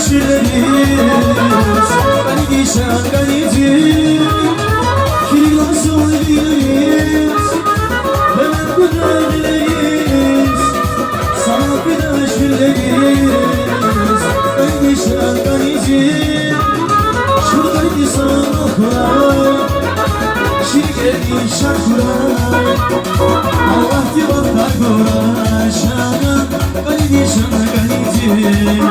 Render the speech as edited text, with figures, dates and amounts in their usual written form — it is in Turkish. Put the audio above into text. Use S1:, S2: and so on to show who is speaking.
S1: şirleriz Gani dişan ganici Kirgan söyleriz Hemen güderiz Sana fida şirleriz Gani dişan ganici Şuradaydı sana okular Şirketi şarkılar Allah divanlar gora Şagan Gani dişan ganici